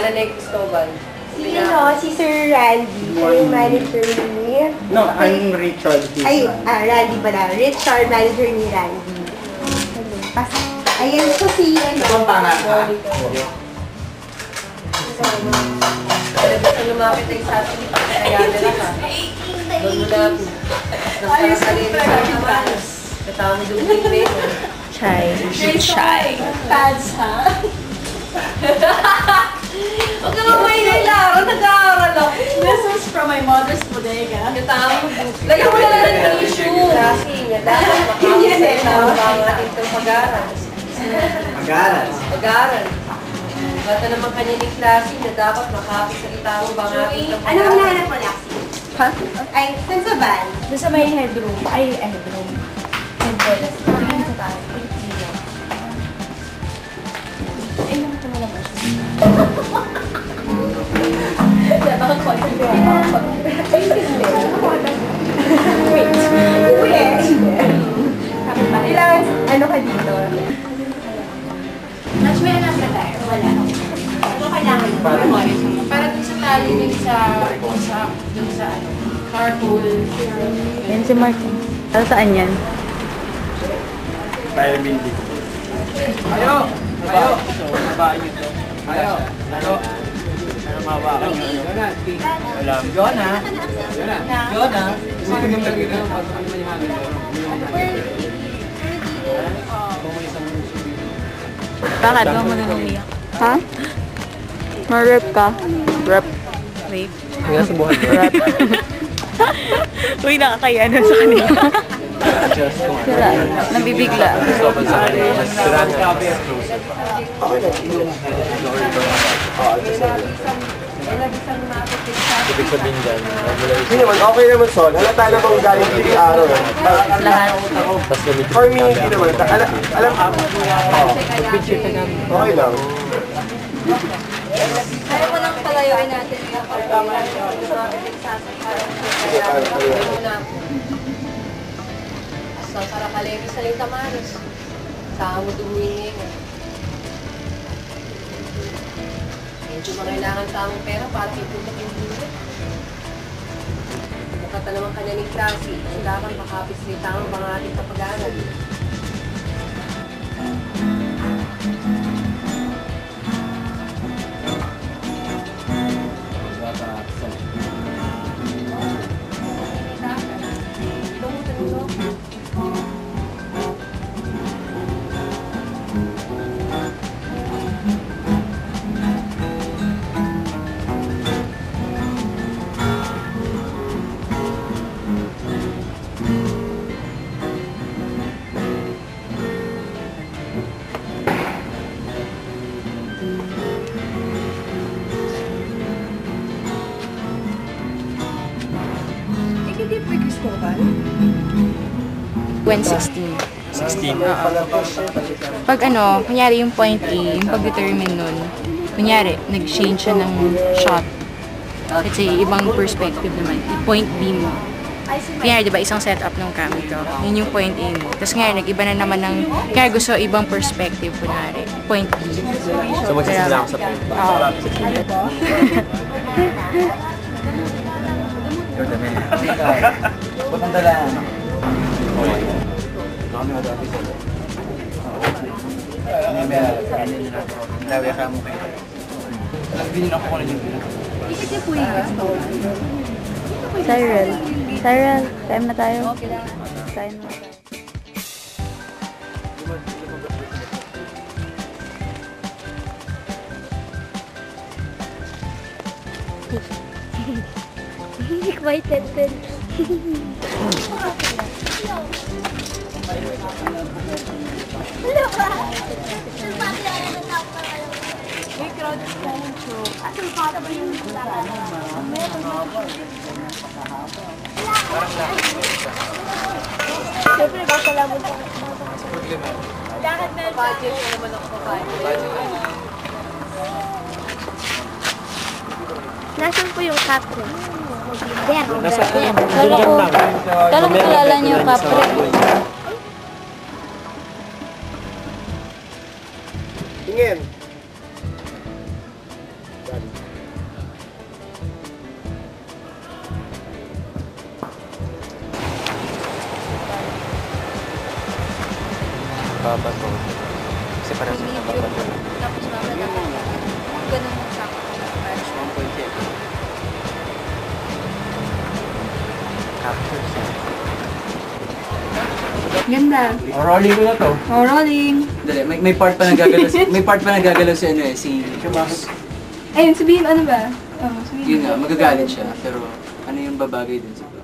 Pangalan ni Cristobal. Si Sir Randy. Yung manager ni... No, I'm Richard. Randy pala. Richard, manager ni Randy. Ayan po si... Itong pangalan ka? Gusto lumapit ay sa atin. Kaya nila ka. Doon mo na. Nagkakasalin sa kamalas. Katama mo doon din. Shy. Shy. Pads, ha? Huwag naman may nailaro. Nag-aaral ako. This is from my mother's bodega. Katama mo. Lagyan mo na lang ng tissue. Kasi nga, dapat makakasay na ang ating pag-aaral. Pag-aaral. Bata naman kanya ni klase na dapat makapisalita mo bang ating pag-aaral. Ano ang nahanap mo, Laxi? Ha? Ay, saan sa van? Doon sa may headroom. Ay, headroom. Headboard. Tingin sa tayo. Ay, naman ito naman. Baka konti. Wait. Ilang, ano ka dito? Mas may alam na tayo? Wala. Ano kailangan mo? Para dun sa tali, dun sa carpool. Yan si Martin. Para saan yan? Tayo bindi. Ayo! Babae nito. Ayo! Ano mabakan nyo? Alam. Jonah! Jonah! Bakit? Huwag mo nang umiyak. Ha? Ma-rap ka? Rap. Wait. Kaya sa buhay ko. Rap. Uy, nakakaya na sa kanila. Sira. Nabibigla. Ibig sabihin dyan. Hindi naman, okay naman Sol. Halata namang galing din yung araw. Lahat. For me, hindi naman. Alam ka? Okay lang. Ayaw mo nang palayuin natin yung pag-aaral. So, para kalemi sa yung tamaros. Saan mo dumuhin ngayon? Medyo mangailangan sa among pera para itutok yung buhay. Bukata naman kanya ni klase. Dapat makapis rin tamang mga ating kapag-aaral. When 16. 16. Pag ano, kunyari yung point A, yung pag-determine nun, kunyari, nag-change siya ng shot. Let's say, ibang perspective naman. Point B mo. Kunyari, di ba, isang setup ng camera. Yun yung point A mo. Tapos ngayon, nag-iba na naman ng, kaya gusto ibang perspective, kunyari. Point B. So, magsisimula ako sa point. Oo. Butang dala. Cyril. Cyril, time na tayo. Time na tayo. Excited. Ano ba? May crowd sa show. Ang bata ba yung siyempre, nagkakalaman ko. Lakad na Budget na naman ako budget. Nasaan po yung kapre? There. Kala ko kilala niyo yung kapre. Tingin. medium. Tapos mamaya dapat ganun mo siya kung match. 1.7. Ganda. Rolling ko na to. Oh, rolling. Dali, may part pa nagagalaw may part pa nagagalaw si ano eh, si Ayun, sabihin ano ba? Oh, sabihin. yun nga, magagalit siya, pero ano yung babagay din siguro.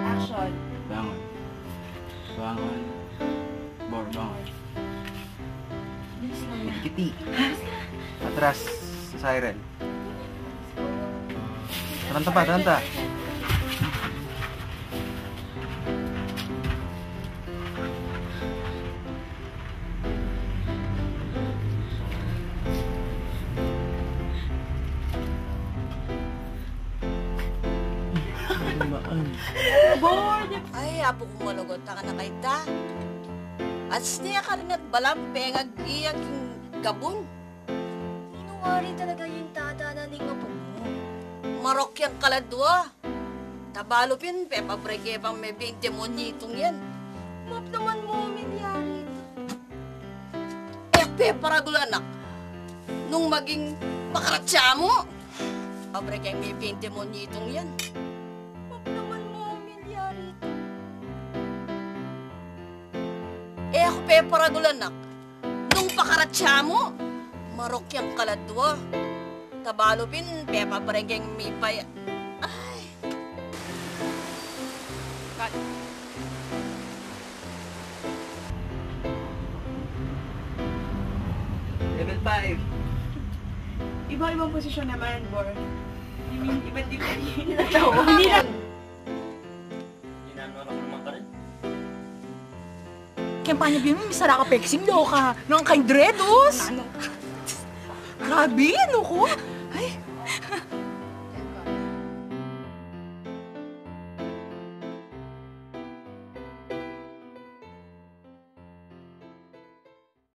Action. Bangon. Bangon. Bangon. Kiti. Atras sa siren. Taranta pa, taranta. Ay, apo kong malugot ka na kay ta. At niya ka rin at balampeng agiyag yung gabon. Inuwari talaga yung tatananing nga po mo. Marok yung kaladwa. Tabalupin, pepa brege pang may 20 monitong yan. Map naman mo, milyari. Pepa anak. Nung maging pakaratsa mo. Pabrege may 20 monitong yan. Ako peparagulan nung pakaratsa mo, marok yung kaladwa. Tabalupin, pepa parengeng mipay. Ay. Cut. Level 5. Iba-ibang posisyon naman, Bor. I mean, iba't iba yung Hindi na. Kampanya bilang misara ka peksim do ka. Nang kay dredos. Grabe, ano ko?